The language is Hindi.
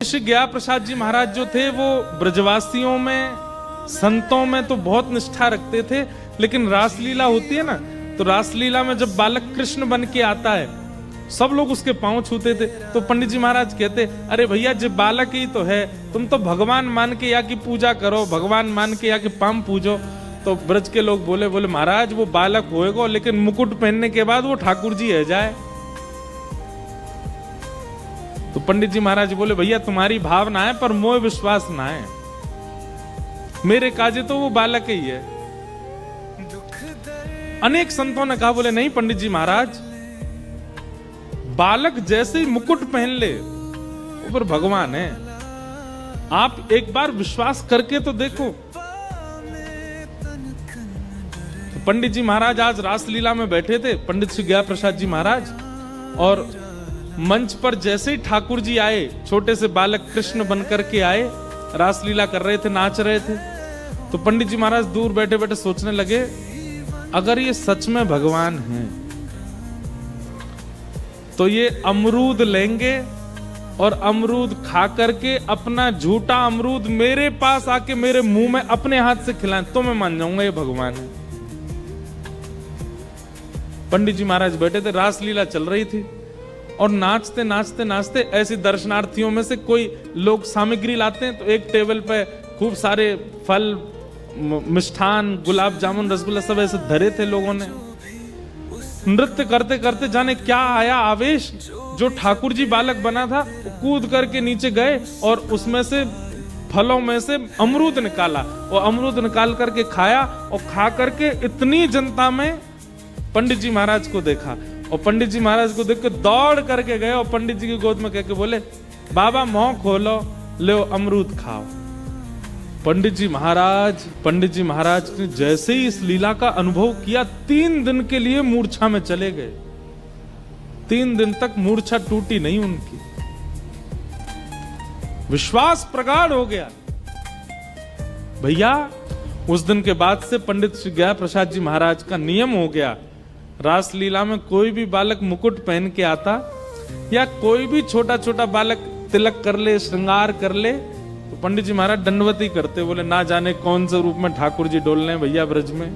श्री गया प्रसाद जी महाराज जो थे वो ब्रजवासियों में, संतों में तो बहुत निष्ठा रखते थे, लेकिन रासलीला होती है ना, तो रासलीला में जब बालक कृष्ण बन के आता है सब लोग उसके पांव छूते थे। तो पंडित जी महाराज कहते, अरे भैया जब बालक ही तो है, तुम तो भगवान मान के या की पूजा करो, भगवान मान के या के पाम पूजो। तो ब्रज के लोग बोले महाराज वो बालक होएगा, लेकिन मुकुट पहनने के बाद वो ठाकुर जी है जाए। तो पंडित जी महाराज बोले, भैया तुम्हारी भावना है पर मोह विश्वास ना है, मेरे काजे तो वो बालक ही है। अनेक संतों ने कहा, बोले नहीं पंडित जी महाराज, बालक जैसे ही मुकुट पहन ले वो पर भगवान है, आप एक बार विश्वास करके तो देखो। तो पंडित जी महाराज आज रासलीला में बैठे थे, पंडित श्री गया प्रसाद जी महाराज, और मंच पर जैसे ही ठाकुर जी आए, छोटे से बालक कृष्ण बनकर के आए, रासलीला कर रहे थे, नाच रहे थे। तो पंडित जी महाराज दूर बैठे बैठे सोचने लगे, अगर ये सच में भगवान हैं तो ये अमरूद लेंगे और अमरूद खा करके अपना झूठा अमरूद मेरे पास आके मेरे मुंह में अपने हाथ से खिलाएं तो मैं मान जाऊंगा ये भगवान है। पंडित जी महाराज बैठे थे, रासलीला चल रही थी, और नाचते नाचते नाचते ऐसे दर्शनार्थियों में से कोई लोग सामग्री लाते हैं, तो एक टेबल पे खूब सारे फल, मिष्ठान, गुलाब जामुन, रसगुल्ला सब ऐसे धरे थे। लोगों ने नृत्य करते करते जाने क्या आया आवेश, जो ठाकुर जी बालक बना था वो कूद करके नीचे गए और उसमें से फलों में से अमरूद निकाला, और अमरूद निकाल करके खाया, और खा करके इतनी जनता में पंडित जी महाराज को देखा, और पंडित जी महाराज को देख के दौड़ करके गए और पंडित जी की गोद में कह के बोले, बाबा मुंह खोलो, लो अमरूद खाओ। पंडित जी महाराज ने जैसे ही इस लीला का अनुभव किया, 3 दिन के लिए मूर्छा में चले गए। 3 दिन तक मूर्छा टूटी नहीं उनकी, विश्वास प्रगाढ़ हो गया। भैया उस दिन के बाद से पंडित श्री गया प्रसाद जी महाराज का नियम हो गया, रासलीला में कोई भी बालक मुकुट पहन के आता या कोई भी छोटा छोटा बालक तिलक कर ले, श्रृंगार कर ले, तो पंडित जी महाराज दंडवती करते, बोले ना जाने कौन से रूप में ठाकुर जी डोल रहे हैं भैया ब्रज में।